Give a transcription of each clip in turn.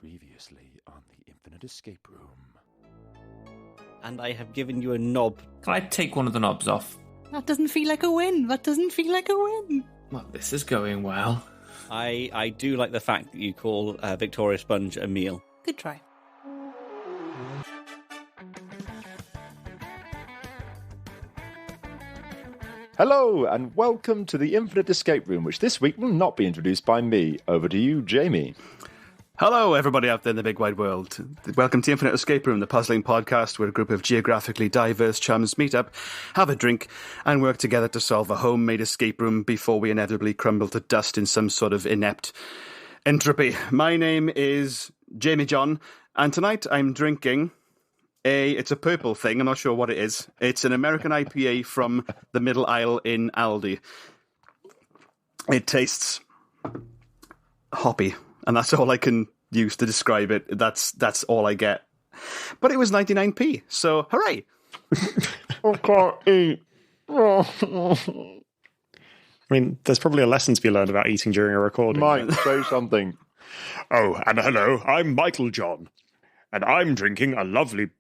Previously on the Infinite Escape Room. And I have given you a knob. Can I take one of the knobs off? That doesn't feel like a win. Well, this is going well. I do like the fact that you call Victoria Sponge a meal. Good try. Hello, and welcome to the Infinite Escape Room, which this week will not be introduced by me. Over to you, Jamie. Hello, everybody out there in the big wide world. Welcome to Infinite Escape Room, the puzzling podcast where a group of geographically diverse chums meet up, have a drink, and work together to solve a homemade escape room before we inevitably crumble to dust in some sort of inept entropy. My name is Jamie John, and tonight I'm drinking it's a purple thing, I'm not sure what it is. It's an American IPA from the middle aisle in Aldi. It tastes hoppy. And that's all I can use to describe it. That's all I get. But it was 99p, so hooray! I can't eat. I mean, there's probably a lesson to be learned about eating during a recording. Mike, say something. Oh, and hello, I'm Michael John. And I'm drinking a lovely...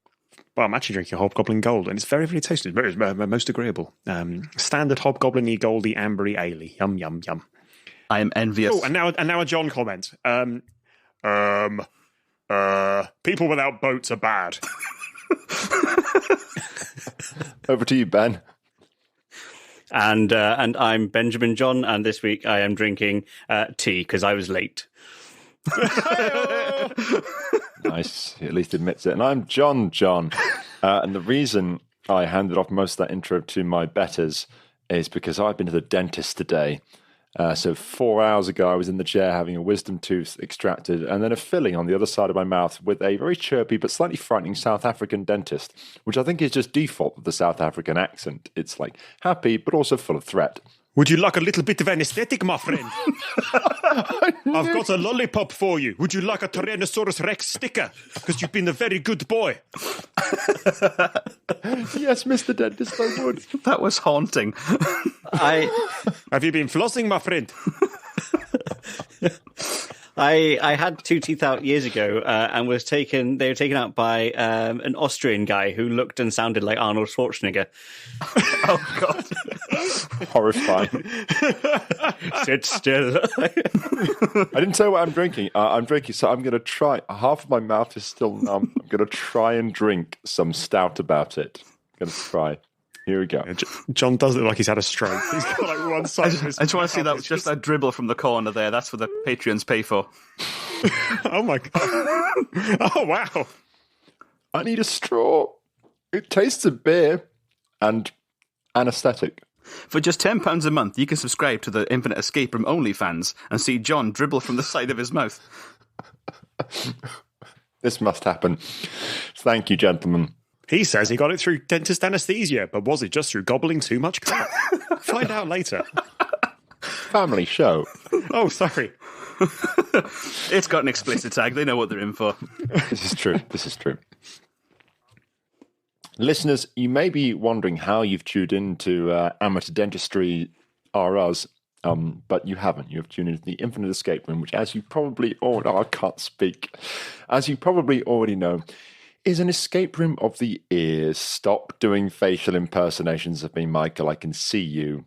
Well, I'm actually drinking a Hobgoblin Gold, and it's very, very tasty. It's most agreeable. Standard Hobgoblin-y, goldy, ambery, ale-y. Yum, yum, yum. I am envious. Oh, and now a John comment. People without boats are bad. Over to you, Ben. And I'm Benjamin John, and this week I am drinking tea because I was late. Nice. He at least admits it. And I'm John. And the reason I handed off most of that intro to my betters is because I've been to the dentist today. So 4 hours ago, I was in the chair having a wisdom tooth extracted and then a filling on the other side of my mouth with a very chirpy but slightly frightening South African dentist, which I think is just default with the South African accent. It's like happy, but also full of threat. Would you like a little bit of anesthetic, my friend? I've got a lollipop for you. Would you like a Tyrannosaurus Rex sticker? Because you've been a very good boy. Yes, Mr. Dentist, I would. That was haunting. Have you been flossing, my friend? I had two teeth out years ago and they were taken out by an Austrian guy who looked and sounded like Arnold Schwarzenegger. Oh, God. Horrifying. Sit still. I didn't say what I'm drinking. I'm drinking, so I'm going to try. Half of my mouth is still numb. I'm going to try and drink some stout about it. I'm going to try. Here we go. John does look like he's had a stroke. He's got like one side of his I just want to see that just that dribble from the corner there. That's what the Patreons pay for. Oh, my God. Oh, wow. I need a straw. It tastes of beer and anaesthetic. For just £10 a month, you can subscribe to the Infinite Escape Room OnlyFans and see John dribble from the side of his mouth. This must happen. Thank you, gentlemen. He says he got it through dentist anaesthesia, but was it just through gobbling too much crap? Find out later. Family show. Oh, sorry. It's got an explicit tag. They know what they're in for. This is true. Listeners, you may be wondering how you've tuned into Amateur Dentistry R Us, but you haven't. You have tuned into the Infinite Escape Room, which, as you probably I can't speak. As you probably already know, is an escape room of the ears. Stop doing facial impersonations of me, Michael. I can see you.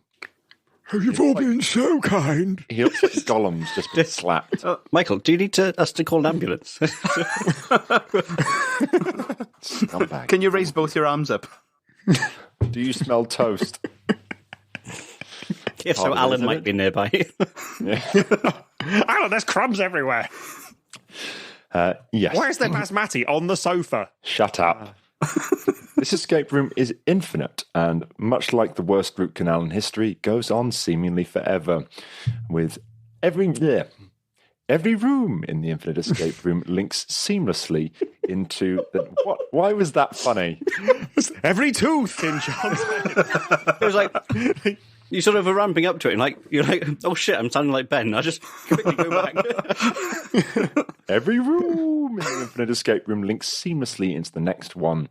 You've all been so kind. He looks like Gollum's just been slapped. Michael, do you need us to call an ambulance? Scumbag. Can you raise both your arms up? Do you smell toast? Yes, so Alan might be nearby. Alan, there's crumbs everywhere. Yes. Where's the basmati on the sofa? Shut up. This escape room is infinite, and much like the worst root canal in history, goes on seemingly forever. With every room in the Infinite Escape Room links seamlessly into the... What? Why was that funny? Every tooth in John's head. It was like... You sort of are ramping up to it, and you're like, oh shit, I'm sounding like Ben. I just quickly go back. Every room in the Infinite Escape Room links seamlessly into the next one.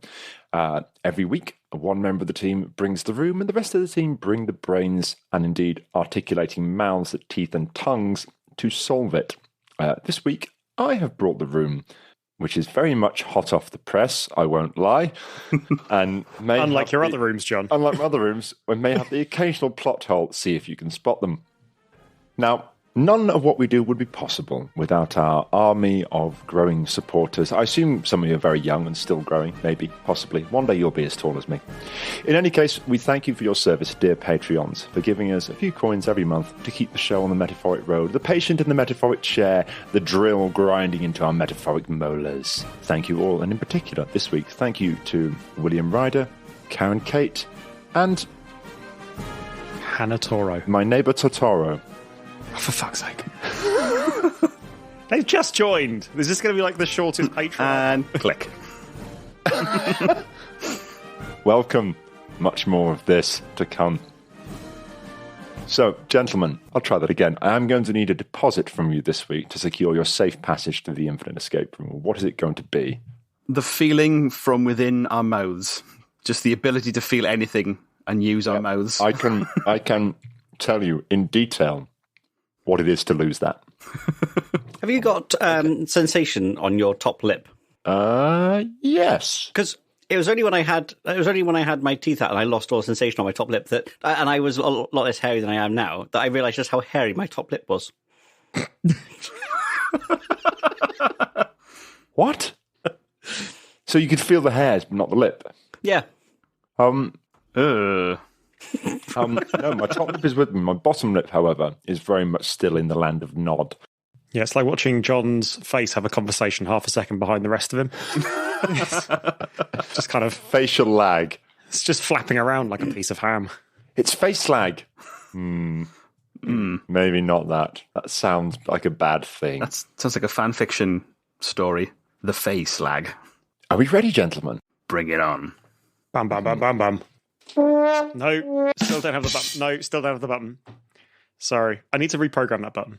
Every week, one member of the team brings the room, and the rest of the team bring the brains and indeed articulating mouths, teeth, and tongues to solve it. This week, I have brought the room, which is very much hot off the press, I won't lie. And may Unlike your other rooms, John. Unlike my other rooms, we may have the occasional plot hole, see if you can spot them. Now, none of what we do would be possible without our army of growing supporters. I assume some of you are very young and still growing, maybe, possibly. One day you'll be as tall as me. In any case, we thank you for your service, dear Patreons, for giving us a few coins every month to keep the show on the metaphoric road, the patient in the metaphoric chair, the drill grinding into our metaphoric molars. Thank you all, and in particular, this week, thank you to William Ryder, Karen Kate, and Hannah Toro. my neighbour Totoro. For fuck's sake. They've just joined. Is this going to be like the shortest Patreon? And click. Welcome. Much more of this to come. So, gentlemen, I'll try that again. I am going to need a deposit from you this week to secure your safe passage to the Infinite Escape Room. What is it going to be? The feeling from within our mouths. Just the ability to feel anything and use our mouths. I can tell you in detail what it is to lose that. Have you got sensation on your top lip? Yes. Because it was only when I had my teeth out and I lost all sensation on my top lip that, and I was a lot less hairy than I am now, that I realised just how hairy my top lip was. What? So you could feel the hairs, but not the lip. Yeah. No, my top lip is with me. My bottom lip, however, is very much still in the land of Nod. Yeah, it's like watching John's face have a conversation half a second behind the rest of him. Just kind of... Facial lag. It's just flapping around like a piece of ham. It's face lag. Maybe not that. That sounds like a bad thing. That sounds like a fan fiction story. The face lag. Are we ready, gentlemen? Bring it on. Bam, bam, bam, bam, bam. No, still don't have the button. No, still don't have the button. Sorry. I need to reprogram that button.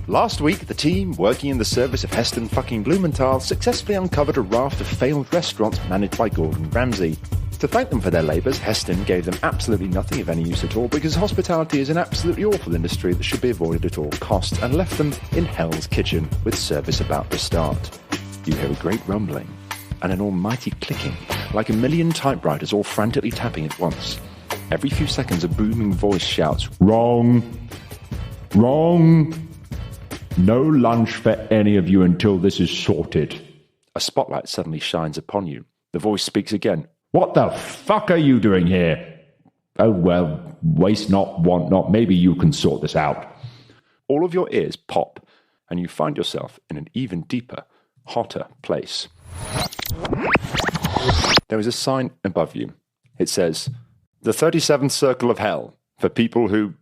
Last week, the team, working in the service of Heston fucking Blumenthal, successfully uncovered a raft of failed restaurants managed by Gordon Ramsay. To thank them for their labours, Heston gave them absolutely nothing of any use at all because hospitality is an absolutely awful industry that should be avoided at all costs, and left them in Hell's Kitchen with service about to start. You hear a great rumbling and an almighty clicking, like a million typewriters all frantically tapping at once. Every few seconds, a booming voice shouts, "Wrong! Wrong! No lunch for any of you until this is sorted." A spotlight suddenly shines upon you. The voice speaks again. "What the fuck are you doing here?" "Oh, well, waste not, want not. Maybe you can sort this out." All of your ears pop, and you find yourself in an even deeper, hotter place. There is a sign above you. It says, "The 37th Circle of Hell, for people who..."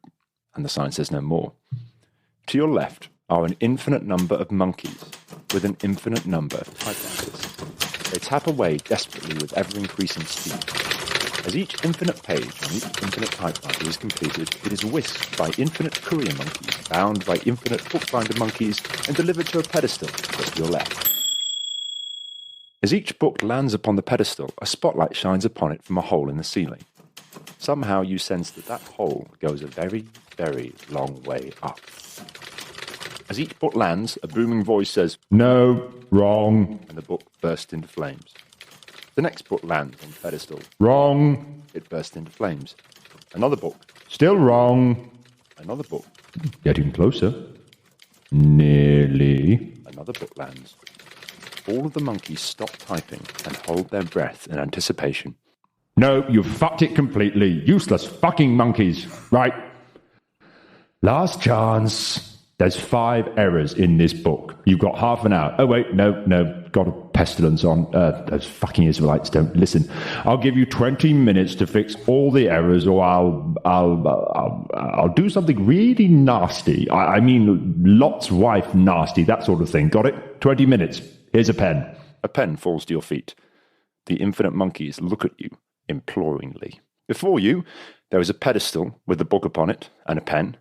And the sign says no more. To your left are an infinite number of monkeys with an infinite number of typewriters. They tap away desperately with ever-increasing speed. As each infinite page on each infinite typewriter is completed, it is whisked by infinite courier monkeys, bound by infinite bookbinder monkeys, and delivered to a pedestal just to your left. As each book lands upon the pedestal, a spotlight shines upon it from a hole in the ceiling. Somehow you sense that that hole goes a very, very long way up. As each book lands, a booming voice says, "No, wrong," and the book bursts into flames. The next book lands on the pedestal. "Wrong." It bursts into flames. Another book. "Still wrong." Another book. "Getting closer." "Nearly." Another book lands. All of the monkeys stop typing and hold their breath in anticipation. "No, you've fucked it completely. Useless fucking monkeys. Right. Last chance. There's 5 errors in this book. You've got half an hour. Oh, wait, no. Got a pestilence on. Those fucking Israelites don't listen. I'll give you 20 minutes to fix all the errors, or I'll do something really nasty. I mean, Lot's wife nasty, that sort of thing. Got it? 20 minutes. Here's a pen." A pen falls to your feet. The infinite monkeys look at you imploringly. Before you, there is a pedestal with a book upon it and a pen.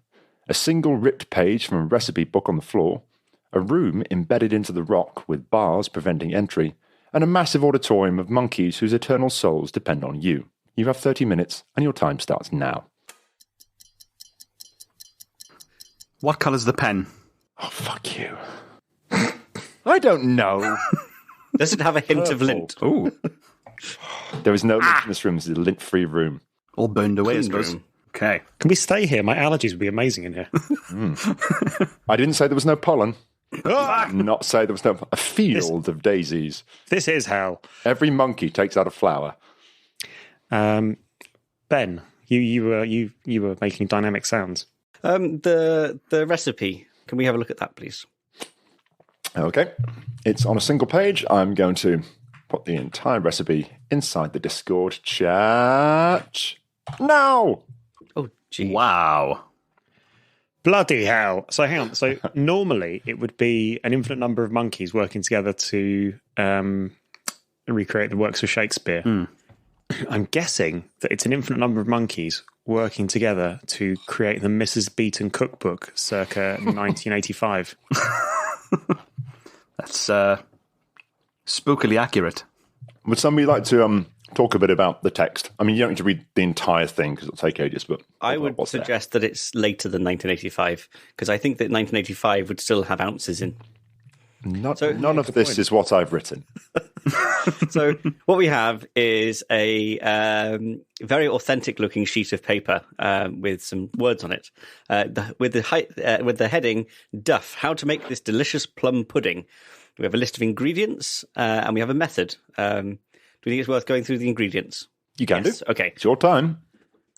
A single ripped page from a recipe book on the floor, a room embedded into the rock with bars preventing entry, and a massive auditorium of monkeys whose eternal souls depend on you. You have 30 minutes, and your time starts now. What colour's the pen? Oh, fuck you. I don't know. Does it have a hint of lint? Oh, There is no lint in this room. This is a lint-free room. all burned away, I Clean suppose. room. Okay. Can we stay here? My allergies would be amazing in here. I didn't say there was no pollen. Not say there was no a field of daisies. This is hell. Every monkey takes out a flower. Ben, you were making dynamic sounds. The recipe. Can we have a look at that, please? Okay. It's on a single page. I'm going to put the entire recipe inside the Discord chat. No! Oh, gee. Wow. Bloody hell. So hang on. So normally it would be an infinite number of monkeys working together to recreate the works of Shakespeare. I'm guessing that it's an infinite number of monkeys working together to create the Mrs. Beaton cookbook circa 1985. That's spookily accurate. Would somebody like to talk a bit about the text? I mean, you don't need to read the entire thing because it'll take ages, but I would what's there? suggest that it's later than 1985, because I think that 1985 would still have ounces in. None of this is what I've written. So what we have is a very authentic-looking sheet of paper with some words on it, with the heading "Duff: How to make this delicious plum pudding." We have a list of ingredients and we have a method. Do you think it's worth going through the ingredients? You can Yes. do. Okay. It's your time.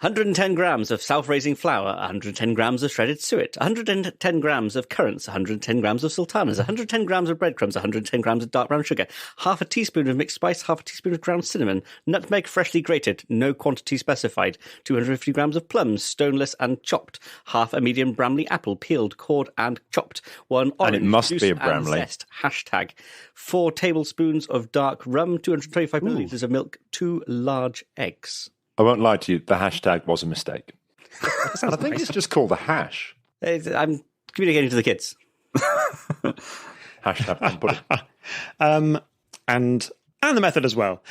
110 grams of self-raising flour, 110 grams of shredded suet, 110 grams of currants, 110 grams of sultanas, 110 grams of breadcrumbs, 110 grams of dark brown sugar, half a teaspoon of mixed spice, half a teaspoon of ground cinnamon, nutmeg freshly grated, no quantity specified, 250 grams of plums, stoneless and chopped, half a medium Bramley apple, peeled, cored and chopped, one orange, And it must juice be a and Bramley. zest, hashtag, 4 tablespoons of dark rum, 225 millilitres of milk, 2 large eggs. I won't lie to you. The hashtag was a mistake. I think it's just called a hash. I'm communicating to the kids. Hashtag plum pudding. And the method as well.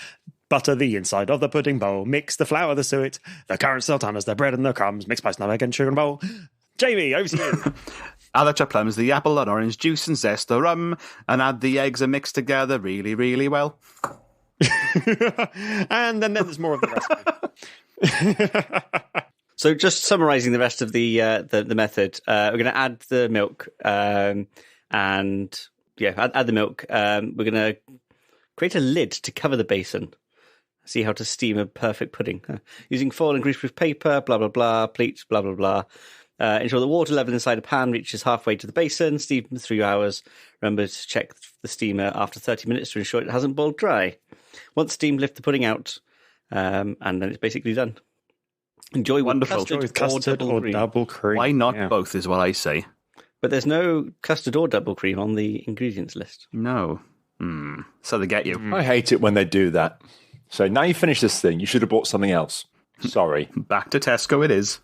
Butter the inside of the pudding bowl. Mix the flour, the suet, the currant sultanas, the bread and the crumbs. Mix spice, nutmeg and sugar and bowl. Jamie, over to you. Add the chopped plums, the apple and orange juice and zest, the rum, and add the eggs and mix together really, really well. And then there's more of the recipe. So, just summarising the rest of the method, we're going to add the milk, add the milk. We're going to create a lid to cover the basin. See how to steam a perfect pudding using foil and greaseproof paper. Blah blah blah. Pleats. Blah blah blah. Ensure the water level inside a pan reaches halfway to the basin. Steam for 3 hours. Remember to check the steamer after 30 minutes to ensure it hasn't boiled dry. Once steamed, lift the pudding out, and then it's basically done. Enjoy Wonderful. Custard or double cream. Why not Yeah. both is what I say. But there's no custard or double cream on the ingredients list. No. So they get you. I hate it when they do that. So now you finish this thing, you should have bought something else. Sorry. Back to Tesco it is.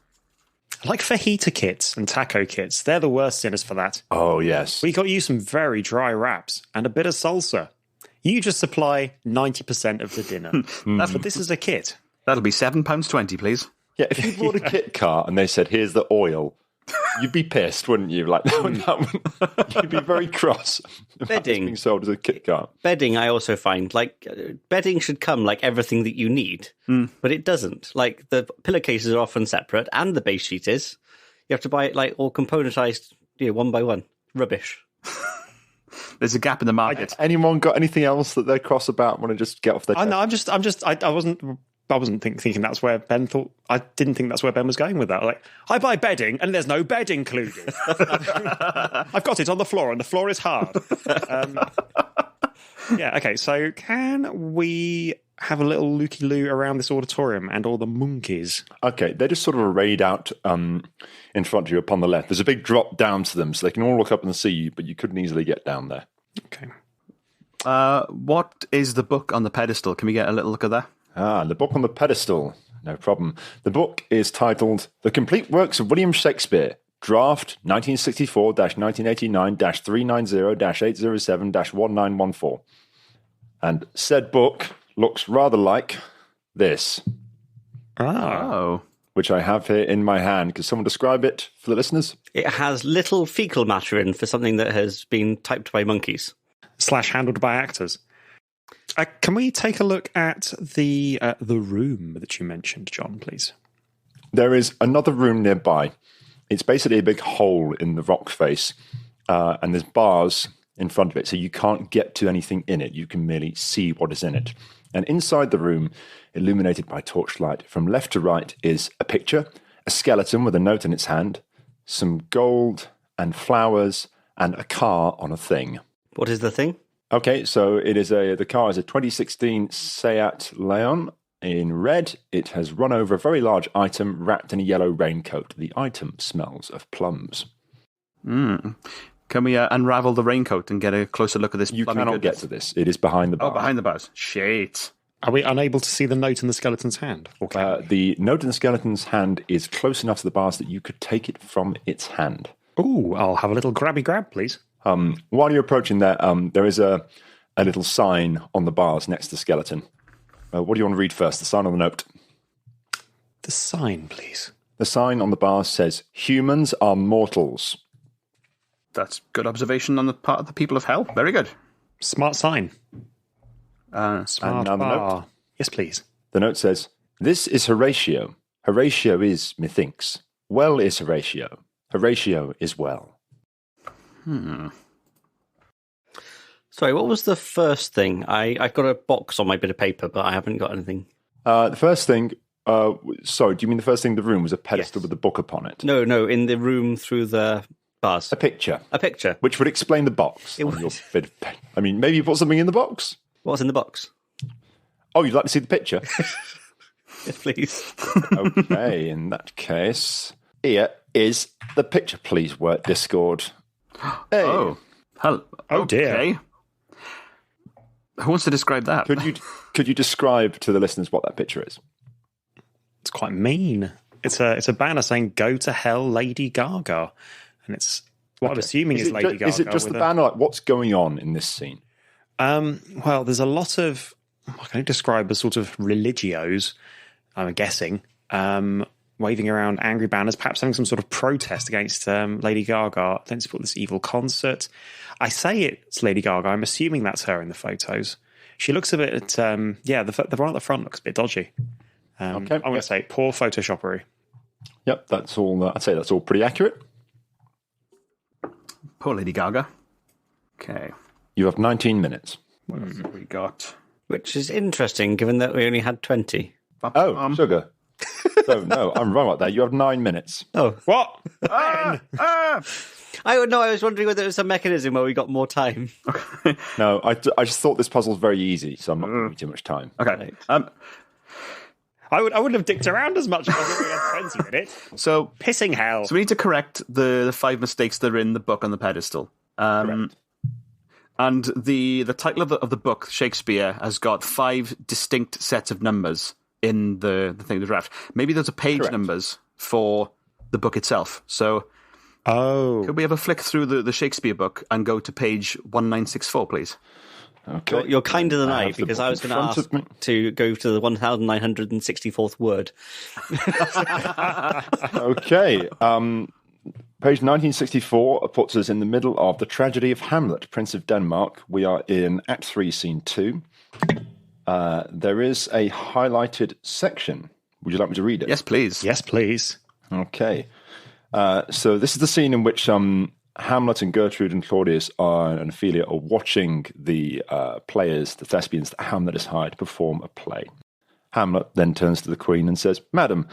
Like fajita kits and taco kits, they're the worst sinners for that. Oh, yes. We got you some very dry wraps and a bit of salsa. You just supply 90% of the dinner. But this is a kit. That'll be £7.20, please. Yeah, if you bought a kit cart and they said, here's the oil, you'd be pissed, wouldn't you? Like, you'd be very cross. if that was Bedding. being sold as a kit cart. Bedding, I also find, bedding should come like everything that you need, but it doesn't. Like, the pillowcases are often separate, and the base sheet is. You have to buy it, all componentized, one by one. Rubbish. There's a gap in the market. Anyone got anything else that they're cross about? Want to just get off their chest? I wasn't thinking that's where Ben thought. I didn't think that's where Ben was going with that. Like, I buy bedding and there's no bed included. I've got it on the floor and the floor is hard. Okay. So can we have a little looky-loo around this auditorium and all the monkeys? Okay, they're just sort of arrayed out in front of you upon the left. There's a big drop down to them, so they can all look up and see you, but you couldn't easily get down there. Okay. What is the book on the pedestal? Can we get a little look at that? The book on the pedestal. No problem. The book is titled The Complete Works of William Shakespeare, Draft 1964-1989-390-807-1914. And said book looks rather like this. Ah. Oh. which I have here in my hand. Could someone describe it for the listeners? It has little fecal matter in for something that has been typed by monkeys. / handled by actors. Can we take a look at the room that you mentioned, John, please? There is another room nearby. It's basically a big hole in the rock face, and there's bars in front of it, so you can't get to anything in it. You can merely see what is in it. And inside the room, illuminated by torchlight, from left to right is a picture, a skeleton with a note in its hand, some gold and flowers, and a car on a thing. What is the thing? Okay, so the car is a 2016 Seat Leon in red. It has run over a very large item wrapped in a yellow raincoat. The item smells of plums. Can we unravel the raincoat and get a closer look at this? You cannot get to this. It is behind the bar. Oh, behind the bars. Shit. Are we unable to see the note in the skeleton's hand? Or The note in the skeleton's hand is close enough to the bars that you could take it from its hand. Ooh, I'll have a little grabby grab, please. While you're approaching there, there is a little sign on the bars next to the skeleton. What do you want to read first, the sign or the note? The sign, please. The sign on the bars says, "Humans are mortals." That's good observation on the part of the people of hell. Very good. Smart sign. Smart and now the bar. note. Yes, please. The note says, "This is Horatio. Horatio is, methinks. Well is Horatio. Horatio is well." Sorry, what was the first thing? I got a box on my bit of paper, but I haven't got anything. The first thing, sorry, do you mean the first thing in the room was a pedestal with a book upon it? No, in the room through the bars. A picture. A picture. Which would explain the box. On your bit of paper. I mean, maybe you put something in the box? What's in the box? Oh, you'd like to see the picture? Yes, please. Okay, in that case, here is the picture. Please work Discord. Hey. Oh, hell. Oh, dear. Okay. Who wants to describe that? Could you describe to the listeners what that picture is? It's quite mean. It's a banner saying "Go to hell, Lady Gaga," and it's what I'm assuming is Lady Gaga. Is it just the banner? Like, what's going on in this scene? Well, there's a lot of I can describe as sort of religios. I'm guessing waving around angry banners, perhaps having some sort of protest against Lady Gaga. Then support this evil concert. I say it's Lady Gaga. I'm assuming that's her in the photos. She looks a bit. The one at the front looks a bit dodgy. Okay. I'm going to say poor photoshoppery. Yep, that's all. I'd say that's all pretty accurate. Poor Lady Gaga. Okay. You have 19 minutes. What have we got? Which is interesting, given that we only had 20. Oh, sugar. So, no, I'm wrong about that. You have 9 minutes. Oh. What? I was wondering whether it was a mechanism where we got more time. No, I just thought this puzzle's very easy, so I'm not giving you too much time. Okay. I wouldn't have dicked around as much if I only had 20 minutes. So Pissing hell. So we need to correct the 5 mistakes that are in the book on the pedestal. Correct. And the title of the book, Shakespeare, has got 5 distinct sets of numbers in the thing, the draft. Maybe there's a page numbers for the book itself. So could we have a flick through the Shakespeare book and go to page 1964, please? Okay. You're kinder than I, have the because book I was in going to front of me. ask to go to the 1964th word. Okay. Page 1964 puts us in the middle of the tragedy of Hamlet, Prince of Denmark. We are in Act 3, Scene 2. There is a highlighted section. Would you like me to read it? Yes, please. Yes, please. Okay. So this is the scene in which Hamlet and Gertrude and Claudius and Ophelia are watching the players, the thespians that Hamlet has hired, perform a play. Hamlet then turns to the Queen and says, "Madam,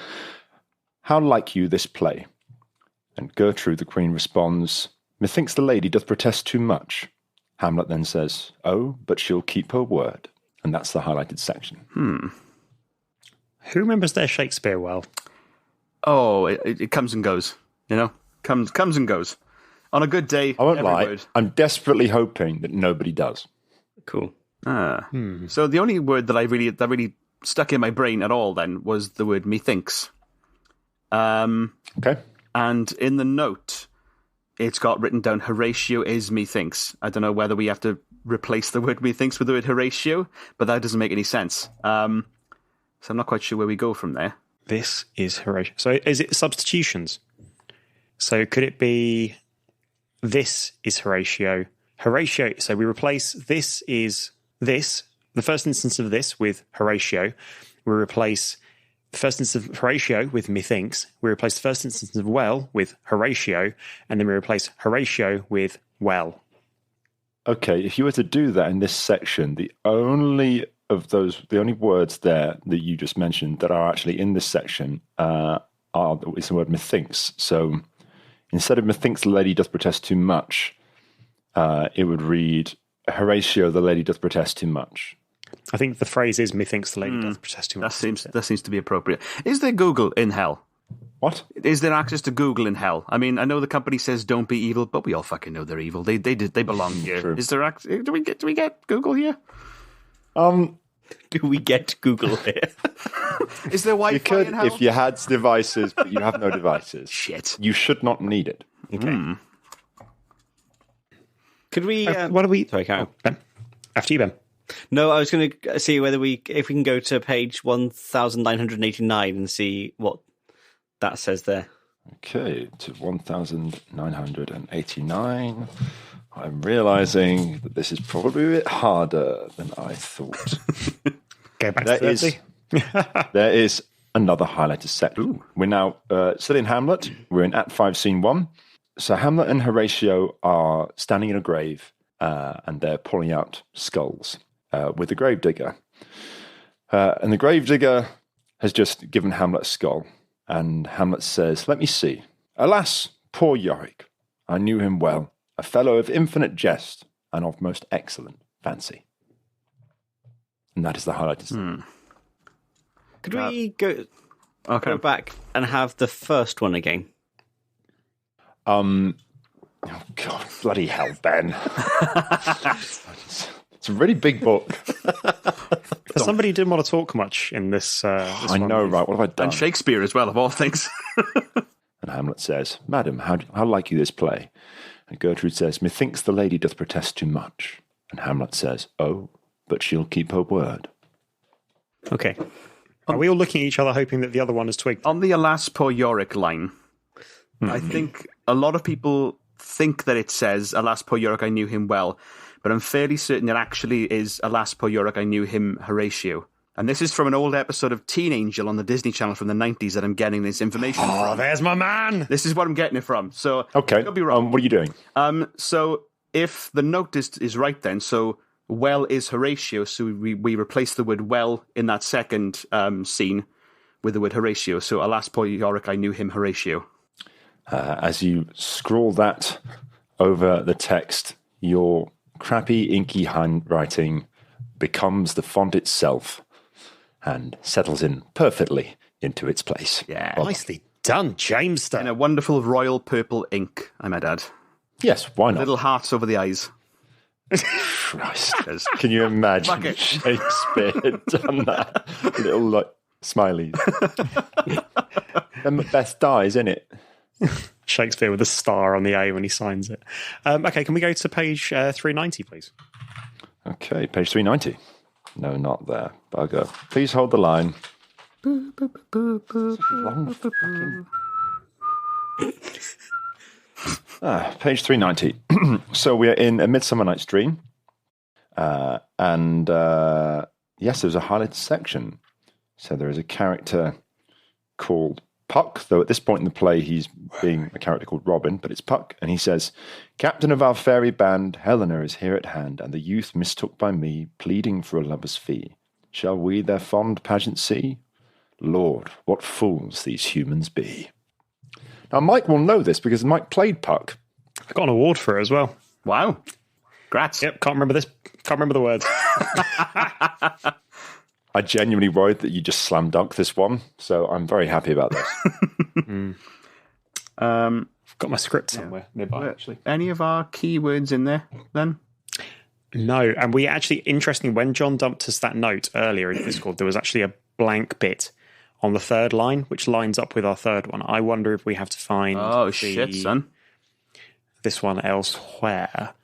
how like you this play?" And Gertrude, the Queen, responds, "Methinks the lady doth protest too much." Hamlet then says, "Oh, but she'll keep her word." And that's the highlighted section. Who remembers their Shakespeare well? Oh, it comes and goes. You know, comes and goes. On a good day, I won't every lie. word. I'm desperately hoping that nobody does. Cool. So the only word that really stuck in my brain at all then was the word methinks. Okay. And in the note, it's got written down Horatio is methinks. I don't know whether we have to replace the word methinks with the word Horatio, but that doesn't make any sense. So I'm not quite sure where we go from there. This is Horatio. So is it substitutions? So could it be this is Horatio? Horatio, so we replace this is this, the first instance of this with Horatio. We replace the first instance of Horatio with methinks. We replace the first instance of well with Horatio. And then we replace Horatio with well. Okay, if you were to do that in this section, the only words there that you just mentioned that are actually in this section is the word methinks. So instead of methinks the lady doth protest too much, it would read Horatio, the lady doth protest too much. I think the phrase is methinks the lady doth protest too much. That seems to be appropriate. Is there Google in hell? What? Is there access to Google in hell? I mean, I know the company says don't be evil, but we all fucking know they're evil. They belong here. True. Is there do we get Google here? Do we get Google here? Is there Wi-Fi You could in hell? if you had devices, but you have no devices. Shit. You should not need it. Okay. Could we? What are we? Sorry, Karen. Ben? After you, Ben. No, I was going to see if we can go to page 1989 and see what that says there. Okay, to 1989. I'm realizing that this is probably a bit harder than I thought. Go back There to is, 30. there is another highlighted section. We're now still in Hamlet. We're in Act 5, Scene 1. So Hamlet and Horatio are standing in a grave and they're pulling out skulls with a gravedigger. And the gravedigger has just given Hamlet a skull. And Hamlet says, "Let me see. Alas, poor Yorick, I knew him well, a fellow of infinite jest and of most excellent fancy." And that is the highlighted. Could we go back and have the first one again? Oh God, bloody hell, Ben. It's a really big book. For somebody who didn't want to talk much in this, I know, right? What have I done? And Shakespeare as well, of all things. And Hamlet says, "Madam, how like you this play?" And Gertrude says, "Methinks the lady doth protest too much." And Hamlet says, "Oh, but she'll keep her word." Okay. Are we all looking at each other hoping that the other one has twigged? On the alas, poor Yorick line, I think a lot of people think that it says, "Alas, poor Yorick, I knew him well." But I'm fairly certain it actually is, "Alas, poor Yorick, I knew him Horatio." And this is from an old episode of Teen Angel on the Disney Channel from the 90s that I'm getting this information from. There's my man! This is what I'm getting it from. So, Okay, I could be wrong. what are you doing? So if the note is right then, so well is Horatio, so we replace the word well in that second scene with the word Horatio. So alas, poor Yorick, I knew him Horatio. As you scroll that over the text, your crappy, inky handwriting becomes the font itself and settles in perfectly into its place. Yeah. Nicely done, James. In a wonderful royal purple ink, I might add. Yes, why not? Little hearts over the eyes. Christ. Can you imagine Fuck it. Shakespeare had done that? Little like smileys. Them the best dies, isn't it? Shakespeare with a star on the A when he signs it. Okay, can we go to page 390, please? Okay, page 390. No, not there. Bugger. Please hold the line. Long fucking- page 390. So we are in A Midsummer Night's Dream. And yes, there's a highlighted section. So there is a character called Puck, though at this point in the play he's being a character called Robin, but it's Puck, and he says, "Captain of our fairy band, Helena is here at hand, and the youth mistook by me, pleading for a lover's fee. Shall we their fond pageant see? Lord, what fools these humans be." Now Mike will know this because Mike played Puck. I got an award for it as well. Wow. Grats. Yep, can't remember this. Can't remember the words. I genuinely worried that you just slam dunk this one, so I'm very happy about this. I've got my script somewhere nearby, actually. Any of our keywords in there, then? No, and we actually, interestingly, when John dumped us that note earlier in Discord, there was actually a blank bit on the third line, which lines up with our third one. I wonder if we have to find Shit, son. this one elsewhere.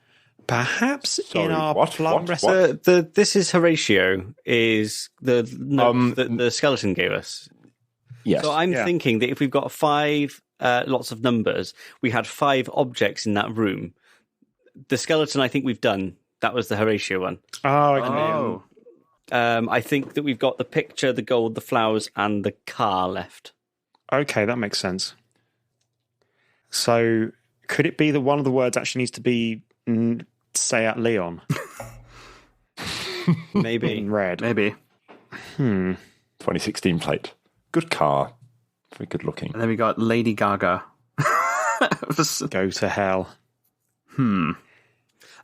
Perhaps Sorry, in our what? plum What? recipe. This is Horatio is the note that the skeleton gave us. Yes. So I'm thinking that if we've got 5 lots of numbers, we had 5 objects in that room. The skeleton, I think we've done. That was the Horatio one. Oh, okay. Oh. I think that we've got the picture, the gold, the flowers, and the car left. Okay, that makes sense. So, could it be that one of the words actually needs to be Seat Leon Maybe. in red? Maybe. 2016 plate. Good car. Very good looking. And then we got Lady Gaga. Go to hell.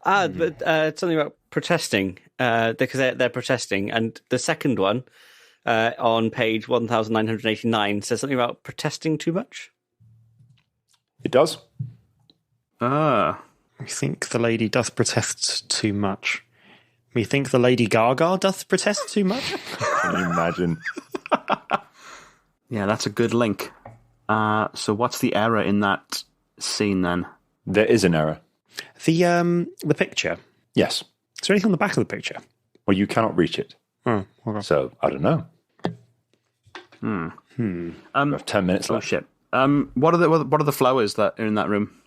But something about protesting, because they're protesting. And the second one on page 1989 says something about protesting too much. It does. Ah. We think the lady doth protest too much. We think the Lady Gaga doth protest too much. Can you imagine? Yeah, that's a good link. So what's the error in that scene then? There is an error. The picture. Yes. Is there anything on the back of the picture? Well, you cannot reach it. Oh, okay. So, I don't know. We have 10 minutes Oh left. shit. What are the flowers that are in that room?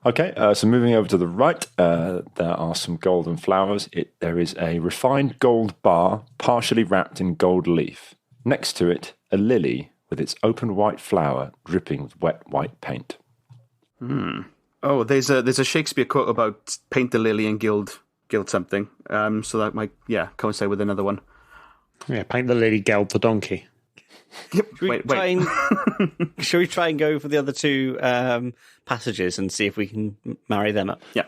Okay, so moving over to the right, there are some golden flowers. There is a refined gold bar, partially wrapped in gold leaf. Next to it, a lily with its open white flower dripping with wet white paint. Oh, there's a Shakespeare quote about paint the lily and gild something. So that might coincide with another one. Yeah, paint the lady, geld the donkey. Yep. Should we try and go for the other 2 passages and see if we can marry them up? Yeah.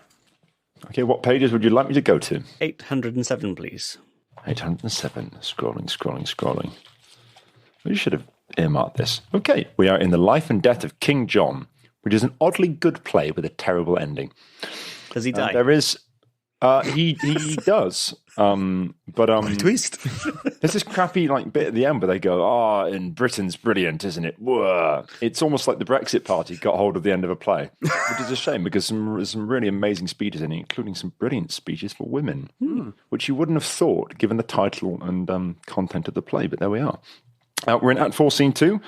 Okay, what pages would you like me to go to? 807, please. 807. Scrolling. We should have earmarked this. Okay, we are in The Life and Death of King John, which is an oddly good play with a terrible ending. Does he die? There is... he does. But Twist. there's this crappy bit at the end where they go, and Britain's brilliant, isn't it? Whoa. It's almost like the Brexit Party got hold of the end of a play, which is a shame because there's some really amazing speeches in it, including some brilliant speeches for women, which you wouldn't have thought given the title and content of the play, but there we are. We're in Act 4, Scene 2,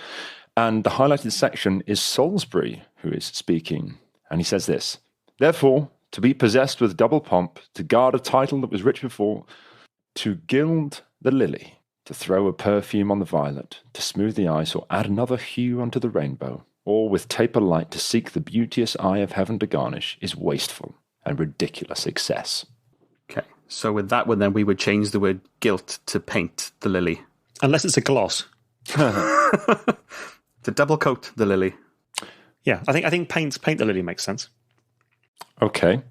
and the highlighted section is Salisbury, who is speaking, and he says this: "Therefore, to be possessed with double pomp, to guard a title that was rich before, to gild the lily, to throw a perfume on the violet, to smooth the ice, or add another hue unto the rainbow, or with taper light to seek the beauteous eye of heaven to garnish, is wasteful and ridiculous excess." Okay. So with that one, then we would change the word gilt to paint the lily. Unless it's a gloss. To double coat the lily. Yeah, I think paint the lily makes sense. Okay,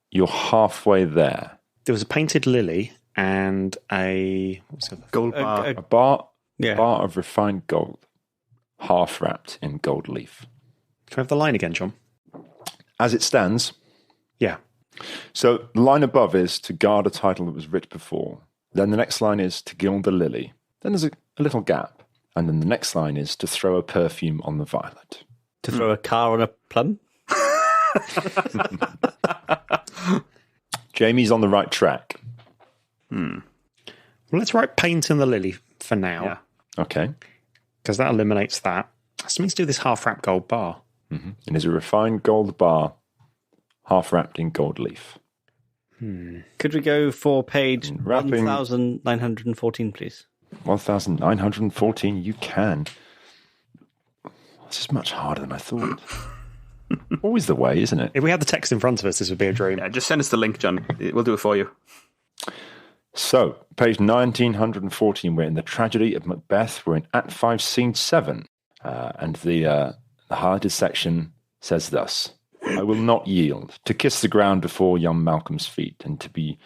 you're halfway there. There was a painted lily and a Gold bar. A bar Yeah. of refined gold, half wrapped in gold leaf. Can we have the line again, John? As it stands, Yeah. so the line above is to guard a title that was rich before. Then the next line is to gild the lily. Then there's a little gap. And then the next line is to throw a perfume on the violet. To throw a car on a plum? Jamie's on the right track. Well, let's write paint in the lily for now. Yeah. Okay. Because that eliminates that. So means do this half-wrap gold bar. It is a refined gold bar, half wrapped in gold leaf. Could we go for page Wrapping- 1914, please? 1914, you can. This is much harder than I thought. Always the way, isn't it? If we had the text in front of us, this would be a dream. Yeah, just send us the link, John. We'll do it for you. So, page 1914, we're in the tragedy of Macbeth. We're in Act 5, Scene 7. And the highlighted section says thus: "I will not yield, to kiss the ground before young Malcolm's feet, and to be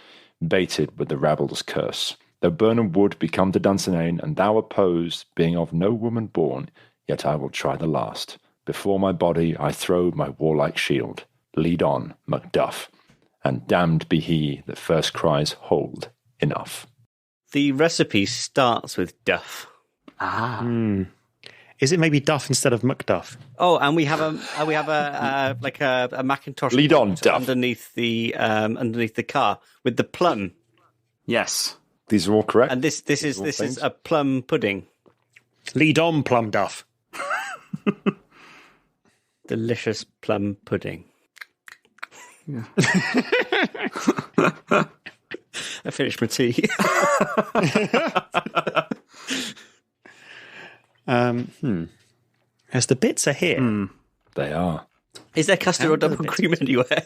baited with the rabble's curse. Though Burnham wood become to Dunsinane, and thou opposed, being of no woman born, yet I will try the last. Before my body I throw my warlike shield. Lead on, Macduff, and damned be he that first cries, hold, enough." The recipe starts with duff. Is it maybe Duff instead of Macduff? Oh, and we have a Macintosh Lead on, Duff. underneath the car with the plum. Yes. These are all correct. And this is a plum pudding. Lead on, plum duff. Delicious plum pudding. Yeah. I finished my tea. As the bits are here. They are. Is there custard or double cream anywhere?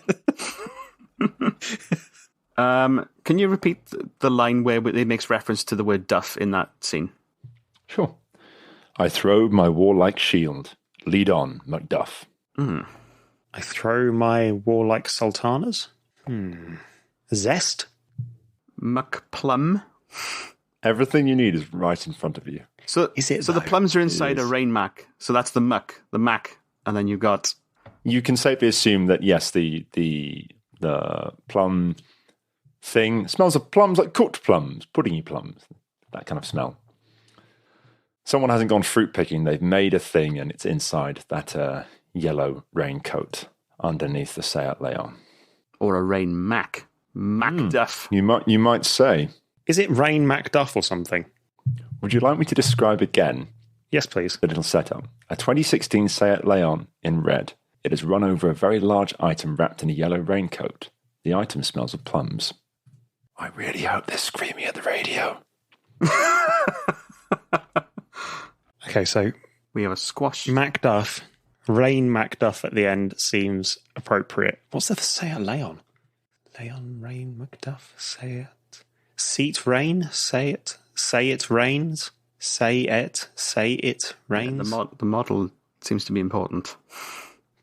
Can you repeat the line where it makes reference to the word duff in that scene? Sure. I throw my warlike shield. Lead on, Macduff. I throw my warlike sultanas. Zest. Muck-plum. Everything you need is right in front of you. So, Is it, so the though? plums are inside It a is. rain mac. So that's the mac, and then you got... You can safely assume that, yes, the plum thing smells of plums, like cooked plums, puddingy plums, that kind of smell. Someone hasn't gone fruit picking. They've made a thing, and it's inside that yellow raincoat underneath the Seat Leon. Or a rain mac. Macduff. You might say, Is it Rain Macduff or something? would you like me to describe again Yes, please. the little setup? A 2016 Seat Leon in red. It has run over a very large item wrapped in a yellow raincoat. The item smells of plums. I really hope they're screaming at the radio. Okay, so We have a squash. Macduff, Rain Macduff at the end seems appropriate. What's the say at Leon? Leon, Rain, Macduff, say it. Seat rain, say it. Say it rains. Say it rains. The model seems to be important.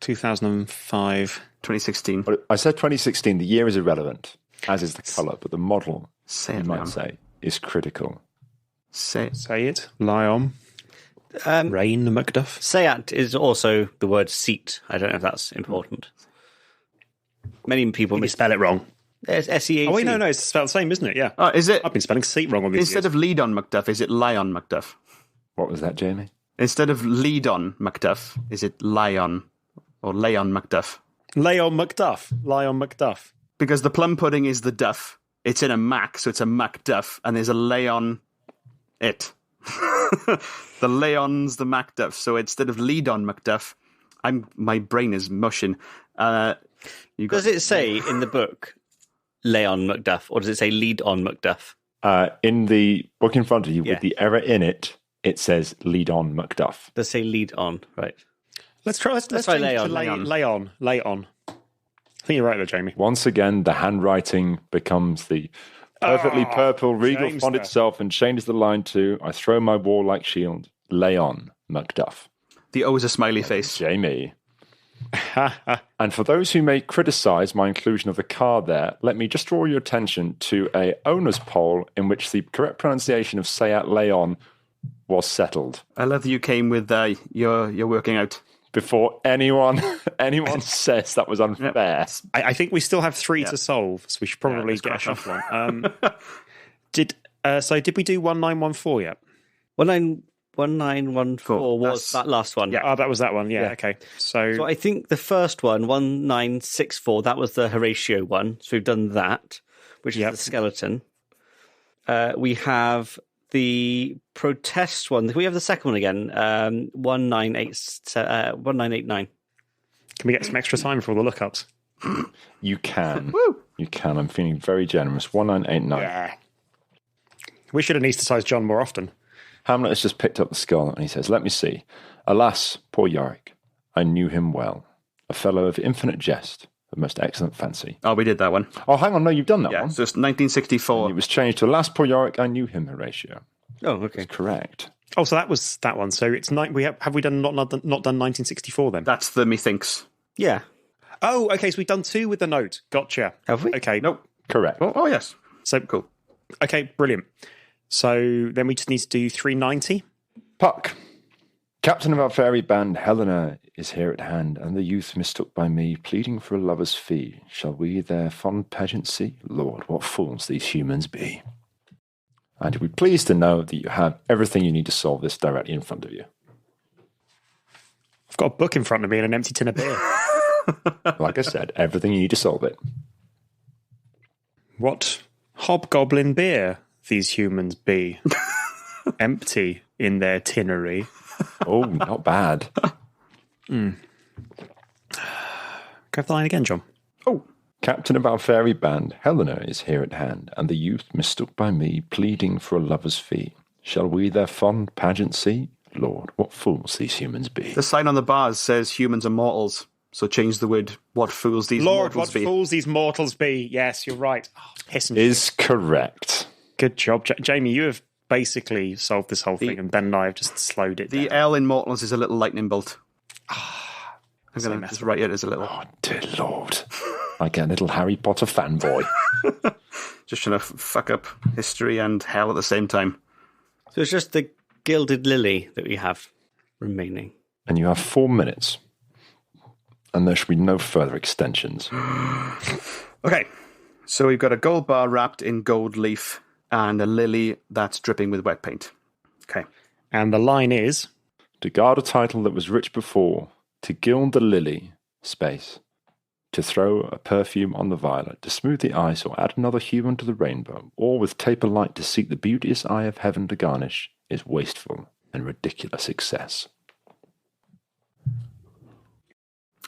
2005. 2016. But I said 2016, the year is irrelevant, as is the colour, but the model, Say you it, might Leon. say, is critical. Say it. Say it, Lion. Rain Macduff. Seat is also the word seat. I don't know if that's important. Many people You miss spell it wrong. S-E-A-T. Oh, wait, no, it's spelled the same, isn't it? Yeah. Oh, is it... I've been spelling seat wrong on these Instead of lead on Macduff, is it Lion Macduff? What was that, Jamie? Instead of lead on Macduff, is it Lion or Leon Macduff? Leon Macduff. Lion Macduff. Because the plum pudding is the duff. It's in a mac, so it's a Macduff, and there's a Leon it. The Leon's the Macduff. So instead of lead on Macduff, my brain is mushing. Does it say in the book Leon Macduff, or does it say lead on Macduff? In the book in front of you, Yeah. with the error in it, it says lead on Macduff. Does it say lead on, right? Let's try try change to Leon. Leon. I think you're right there, Jamie. Once again, the handwriting becomes the perfectly purple regal changed font that. itself and changes the line to, I throw my warlike shield. Lay on, Macduff. The O is a smiley face. Jamie. And for those who may criticise my inclusion of the car there, let me just draw your attention to a owner's poll in which the correct pronunciation of Seat Leon was settled I love that you came with you're working out. before anyone says that was unfair. I think we still have three to solve, so we should probably let's get a crash on. shuffle on. Did we do 1914 yet? 1914 was that last one. Oh, that was that one. Yeah. Okay. So I think the first one, 1964, that was the Horatio one. So we've done that, which is the skeleton. We have the protest one. We have the second one again, 1989. Can we get some extra time for all the lookups? You can. You can. I'm feeling very generous. 1989. Yeah. We should anaesthetize John more often. Hamlet has just picked up the skull and he says, let me see. Alas, poor Yorick, I knew him well. A fellow of infinite jest, of most excellent fancy. Oh, we did that one. Oh, hang on. No, you've done that Yeah, one. so it's 1964. It was changed to Alas, poor Yorick, I knew him, Horatio. Oh, okay. Correct. Oh, so that was that one. So it's have we done not done 1964 then? That's the methinks. Yeah. Oh, okay. So we've done two with the note. Gotcha. Have we? Okay. Nope. Correct. Oh, yes. So Cool. Okay, brilliant. So then we just need to do 390. Puck. Captain of our fairy band, Helena, is here at hand, and the youth mistook by me, pleading for a lover's fee. Shall we their fond pageant see? Lord, what fools these humans be. And you'll be pleased to know that you have everything you need to solve this directly in front of you. I've got a book in front of me and an empty tin of beer. Like I said, everything you need to solve it. What hobgoblin beer these humans be? Empty in their tinnery. Oh, not bad. Go for the line again, John. Oh, Captain of our fairy band, Helena is here at hand, and the youth mistook by me, pleading for a lover's fee. Shall we their fond pageant see? Lord, what fools these humans be. The sign on the bars says humans are mortals, so change the word, what fools these Lord, mortals what be. fools these mortals be. Yes, you're right. Oh, piss and Is correct. Good job. Jamie, you have basically solved this whole thing, and Ben and I have just slowed it down. The L in mortals is a little lightning bolt. I'm going to just write it as a little... Oh, dear Lord. Like a little Harry Potter fanboy. Just trying to fuck up history and hell at the same time. So it's just the gilded lily that we have remaining. And you have 4 minutes. And there should be no further extensions. Okay, so we've got a gold bar wrapped in gold leaf and a lily that's dripping with wet paint. Okay. And the line is... To guard a title that was rich before, to gild the lily, space, to throw a perfume on the violet, to smooth the ice or add another hue unto the rainbow, or with taper light to seek the beauteous eye of heaven to garnish, is wasteful and ridiculous excess.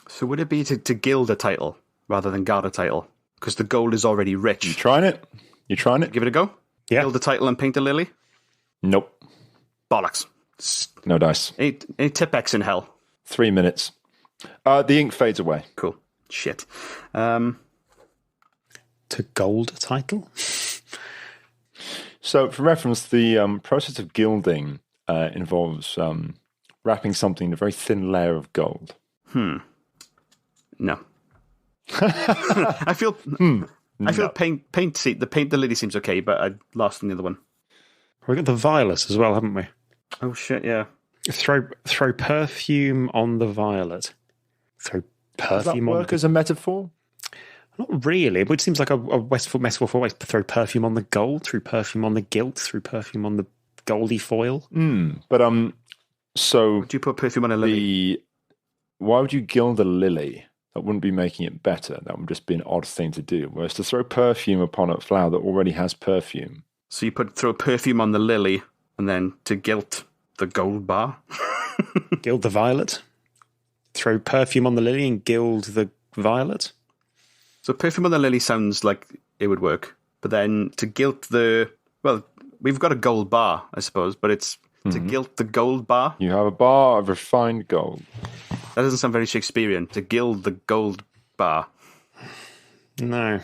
So would it be to gild a title rather than guard a title? Because the gold is already rich. You trying it? You trying it? Give it a go? Yeah. Gild a title and paint a lily? Nope. Bollocks. No dice. Any Tipp-X in hell? 3 minutes. The ink fades away. Cool. Shit. To gold title? So, for reference, the process of gilding involves wrapping something in a very thin layer of gold. No. I feel paint the lily seems okay, but I lost on the other one. We've got the violet as well, haven't we? Oh shit, yeah. Throw perfume on the violet. Throw Does that perfume on work as a metaphor? Not really. It seems like a metaphor for always throw perfume on the gold, through perfume on the gilt, through perfume on the goldy foil. But so Would you put perfume on a lily? why would you gild a lily? That wouldn't be making it better. That would just be an odd thing to do. Whereas to throw perfume upon a flower that already has perfume. So you throw perfume on the lily, and then to gilt the gold bar. Gild the violet. Throw perfume on the lily and gild the violet. So perfume on the lily sounds like it would work, but then to gilt we've got a gold bar, I suppose, but it's to gilt the gold bar. You have a bar of refined gold. That doesn't sound very Shakespearean. To gild the gold bar. No.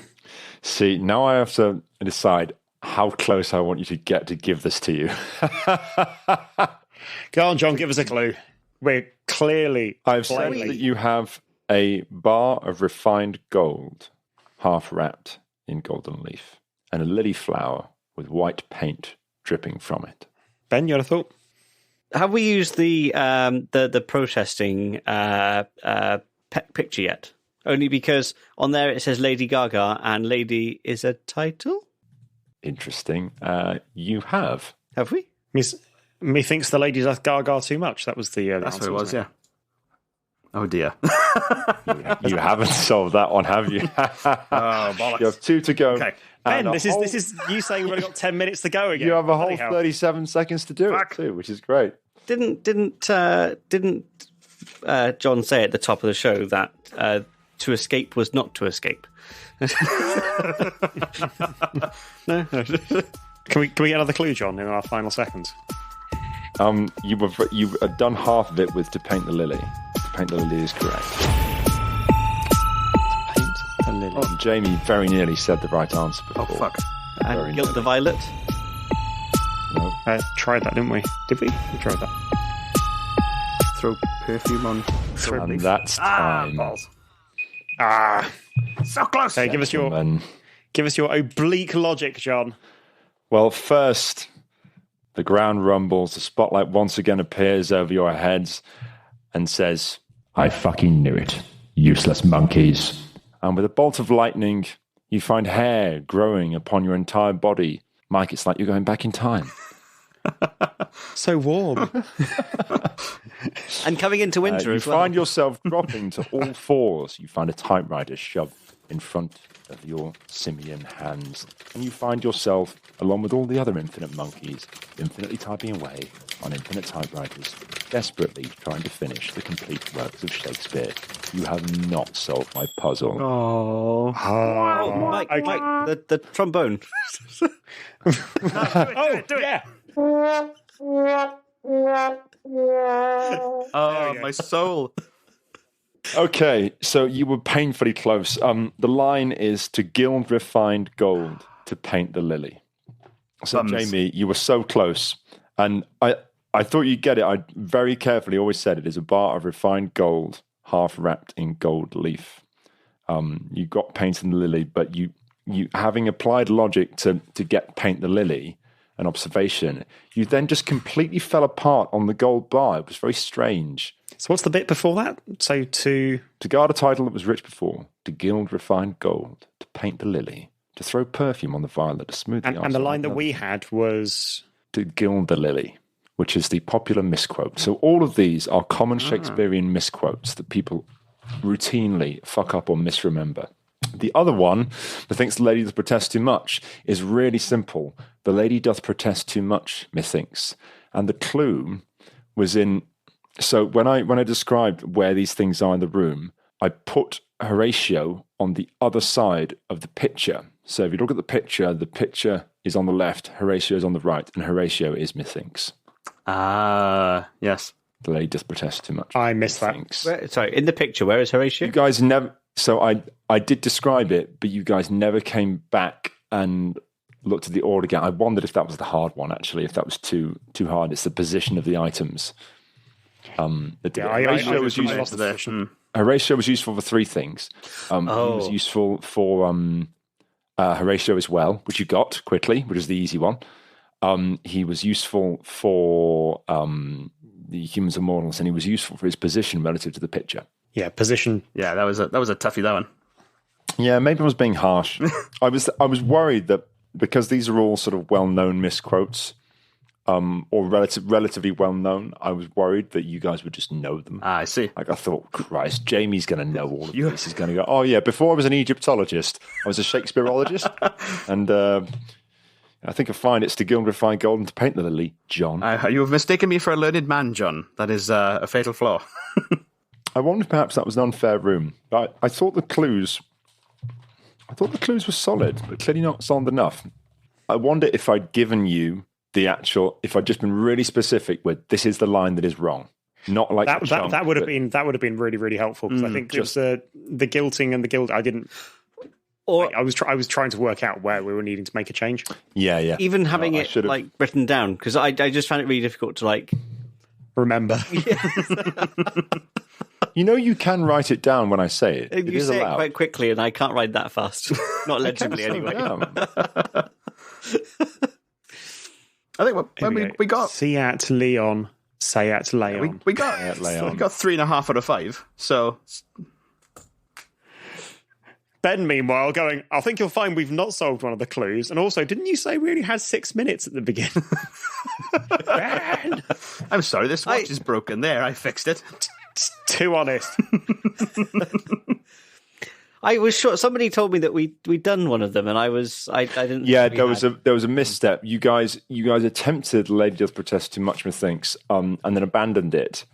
See, now I have to decide how close I want you to get to give this to you. Go on, John, give us a clue. We're clearly... I've said that you have a bar of refined gold, half wrapped in golden leaf, and a lily flower with white paint dripping from it. Ben, you had a thought? Have we used the protesting picture yet? Only because on there it says Lady Gaga, and Lady is a title? Interesting. You have. Have we? Methinks the ladies are Gaga too much. That was the That's answer, what it was, wasn't yeah. Oh dear. You haven't solved that one, have you? Oh, bollocks. You have 2 to go. Okay. Ben, And this is you saying we've only got 10 minutes to go again. You have a whole Bloody hell. 37 seconds to do it too, which is great. Didn't John say at the top of the show that to escape was not to escape? No. Can we get another clue, John, in our final seconds? You have done half of it with to paint the lily. To paint the lily is correct. Paint the lily. And Jamie very nearly said the right answer before. Oh, fuck. And gilt the violet. No. Tried that, didn't we? Did we? We tried that. Throw perfume on. And that's time. Balls. So close. Hey, give us your oblique logic, John. Well, first, the ground rumbles, the spotlight once again appears over your heads and says, I fucking knew it, useless monkeys. And with a bolt of lightning, you find hair growing upon your entire body. Mike, it's like you're going back in time. So warm. And coming into winter You as well. find yourself dropping to all fours. You find a typewriter shoved in front of your simian hands, and you find yourself, along with all the other infinite monkeys, infinitely typing away on infinite typewriters, desperately trying to finish the complete works of Shakespeare. You have not solved my puzzle. Oh. Mike, the trombone. Do it. Yeah. Oh, my soul. Okay, so you were painfully close. The line is to gild refined gold to paint the lily. So, Bums. Jamie, you were so close. And I thought you'd get it. I very carefully always said it is a bar of refined gold, half wrapped in gold leaf. You got painting the lily, but you having applied logic to get paint the lily, an observation, you then just completely fell apart on the gold bar. It was very strange. So what's the bit before that? So to guard a title that was rich before, to gild refined gold, to paint the lily, to throw perfume on the violet, to smooth the and the line that we had was to gild the lily, which is the popular misquote. So all of these are common Shakespearean misquotes that people routinely fuck up or misremember. The other one, methinks the lady doth protest too much, is really simple. The lady doth protest too much, methinks. And the clue was in... So when I described where these things are in the room, I put Horatio on the other side of the picture. So if you look at the picture is on the left, Horatio is on the right, and Horatio is methinks. Yes. The lady doth protest too much. I missed that. Methinks. Sorry, in the picture, where is Horatio? You guys never... So I did describe it, but you guys never came back and looked at the order again. I wondered if that was the hard one, actually, if that was too hard. It's the position of the items. Horatio was useful for the Horatio was useful for three things. He was useful for Horatio as well, which you got quickly, which is the easy one. He was useful for the humans and mortals, and he was useful for his position relative to the picture. Yeah, position. Yeah, that was a toughie, that one. Yeah, maybe I was being harsh. I was worried that because these are all sort of well-known misquotes, or relatively well-known, I was worried that you guys would just know them. I see. Like I thought, Christ, Jamie's going to know all of this. He's going to go, oh yeah, before I was an Egyptologist, I was a Shakespeareologist, and I think I find it's to gild refined gold and to paint the lily, John. You have mistaken me for a learned man, John. That is a fatal flaw. I wondered perhaps that was an unfair room. I thought the clues were solid, but clearly not solid enough. I wonder if I'd given you if I'd just been really specific with this is the line that is wrong. Not like that would have been really, really helpful, because I think just the guilting and the guild I didn't. Or I was trying to work out where we were needing to make a change. Yeah. Even having it like written down, because I just found it really difficult to like remember. You know, you can write it down when I say it. You say it quite quickly, and I can't write that fast. Not legibly, anyway. I think when we got see at Leon, say at Leon. We got 3.5 out of 5. So Ben, meanwhile, going, I think you'll find we've not solved one of the clues. And also, didn't you say we only had 6 minutes at the beginning? Ben! I'm sorry, this watch is broken. There, I fixed it. Too honest. I was sure somebody told me that we'd done one of them, and I didn't. Yeah, there was a misstep. You guys attempted Lady Doth Protest Too Much, methinks, and then abandoned it.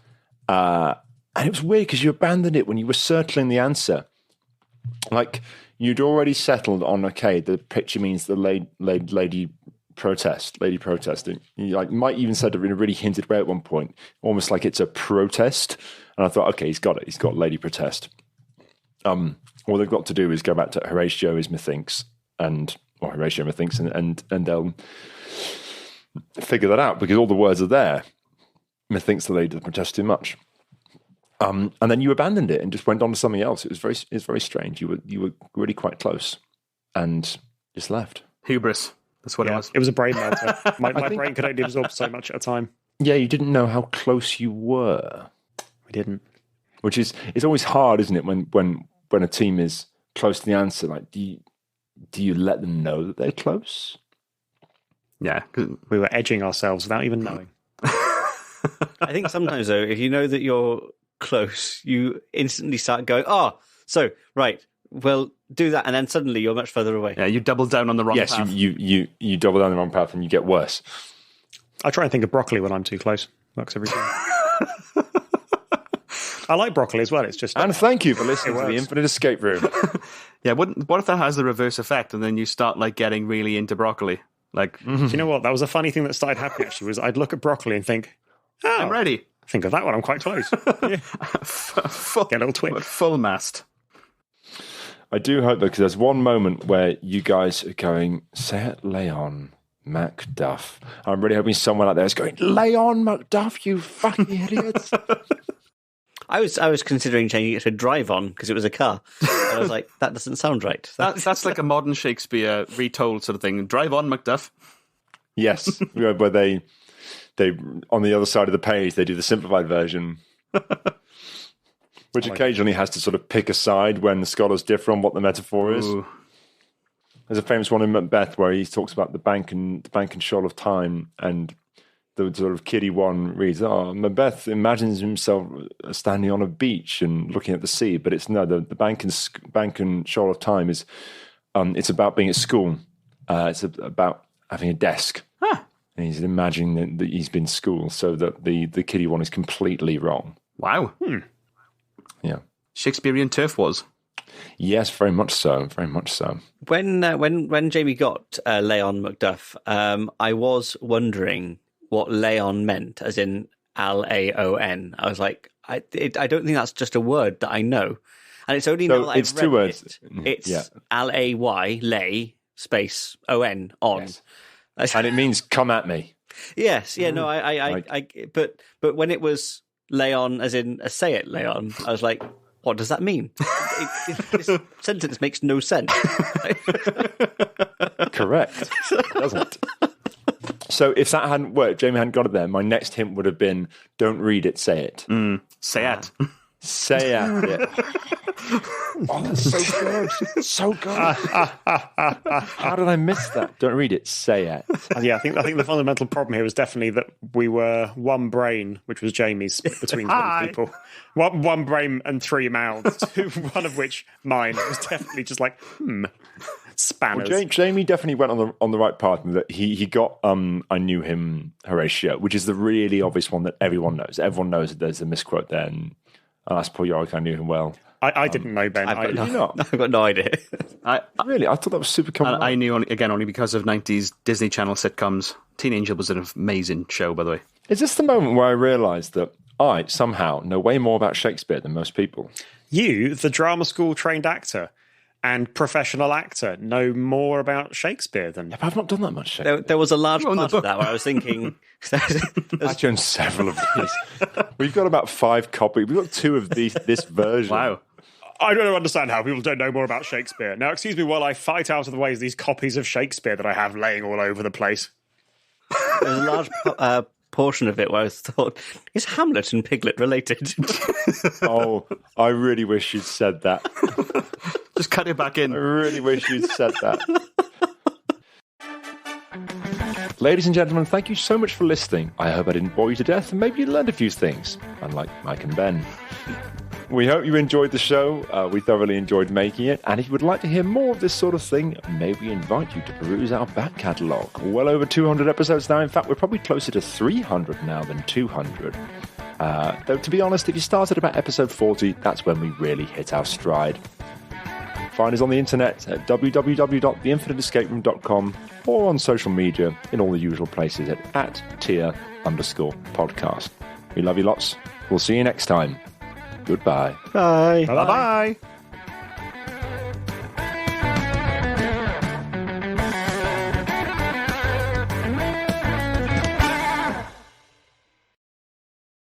And it was weird because you abandoned it when you were circling the answer. Like you'd already settled on the picture means the lady protesting. You might even said it in a really hinted way at one point, almost like it's a protest. And I thought, okay, he's got it. He's got lady protest. All they've got to do is go back to Horatio is methinks, and they'll figure that out because all the words are there. Methinks the lady doth protest too much. And then you abandoned it and just went on to something else. It's very strange. You were really quite close, and just left. Hubris. That's what it was. It was a brain melter. My brain could only absorb so much at a time. Yeah, you didn't know how close you were. We didn't. Which is it's always hard, isn't it? When a team is close to the answer, like do you let them know that they're close? Yeah, we were edging ourselves without even knowing. I think sometimes though, if you know that you're close, you instantly start going, so right, Well, do that, and then suddenly you're much further away. Yeah, you double down on the wrong Yes, path. you double down the wrong path and you get worse. I try and think of broccoli when I'm too close. Works every time. I like broccoli as well. It's just And thank you for listening to the works. Infinite Escape Room. Yeah, what if that has the reverse effect and then you start like getting really into broccoli? Like, Do you know what? That was a funny thing that started happening. Actually, was I'd look at broccoli and think, "Oh, I'm ready. Think of that one. I'm quite close." Yeah. Full, Get a little twitch. full mast. I do hope, though, because there's one moment where you guys are going, say it, Leon Macduff. I'm really hoping someone out there is going, Leon Macduff, you fucking idiots. I was considering changing it to drive on because it was a car. And I was like, that doesn't sound right. That's like a modern Shakespeare retold sort of thing. Drive on, Macduff. Yes, where they on the other side of the page, they do the simplified version, which occasionally has to sort of pick a side when the scholars differ on what the metaphor is. Ooh. There's a famous one in Macbeth where he talks about the bank and shoal of time, and the sort of kiddie one reads, Macbeth imagines himself standing on a beach and looking at the sea, but it's no, the bank and shoal of time is, it's about being at school. It's about having a desk. Huh. And he's imagining that he's been in school, so that the kiddie one is completely wrong. Wow. Yeah. Shakespearean turf was. Yes, very much so. Very much so. When Jamie got Leon Macduff, I was wondering what Leon meant, as in Laon. I was like, I don't think that's just a word that I know, and it's only So now that it's I've read two words. It's Yeah. Lay lay space on on. Yes. And it means come at me. Yes, yeah, no, but when it was Leon, as in say it, Leon, I was like, what does that mean? This sentence makes no sense. Correct. Doesn't. So if that hadn't worked, Jamie hadn't got it there, my next hint would have been, don't read it, say it. Say it. Say it. Yeah. Oh, that's so good. So good. How did I miss that? Don't read it, say it. Yeah, I think the fundamental problem here was definitely that we were one brain, which was Jamie's, between 20 people. One brain and three mouths, one of which mine was definitely just like, spanners. Well, Jamie definitely went on the right path. That he got I knew him, Horatio, which is the really obvious one that everyone knows. Everyone knows that there's a misquote there, and alas, poor Yorick, I knew him well. I didn't know, Ben. Did you not? I've got no idea. Really? I thought that was super common. I knew only because of 90s Disney Channel sitcoms. Teen Angel was an amazing show, by the way. Is this the moment where I realised that I somehow know way more about Shakespeare than most people? You, the drama school trained actor and professional actor, know more about Shakespeare than... Yeah, but I've not done that much Shakespeare. There was a large part of that where I was thinking... I've done several of these. We've got about 5 copies. We've got 2 of this version. Wow. I don't understand how people don't know more about Shakespeare. Now, excuse me while I fight out of the way these copies of Shakespeare that I have laying all over the place. There was a large portion of it where I thought, is Hamlet and Piglet related? Oh, I really wish you'd said that. Just cut it back I in. really wish you'd said that. Ladies and gentlemen, thank you so much for listening. I hope I didn't bore you to death, and maybe you learned a few things, unlike Mike and Ben. We hope you enjoyed the show. We thoroughly enjoyed making it. And if you would like to hear more of this sort of thing, may we invite you to peruse our back catalogue. Well over 200 episodes now. In fact, we're probably closer to 300 now than 200. Though, to be honest, if you started about episode 40, that's when we really hit our stride. Find us on the internet at www.theinfiniteescaperoom.com or on social media in all the usual places at @tier_podcast. We love you lots. We'll see you next time. Goodbye. Bye. Bye-bye.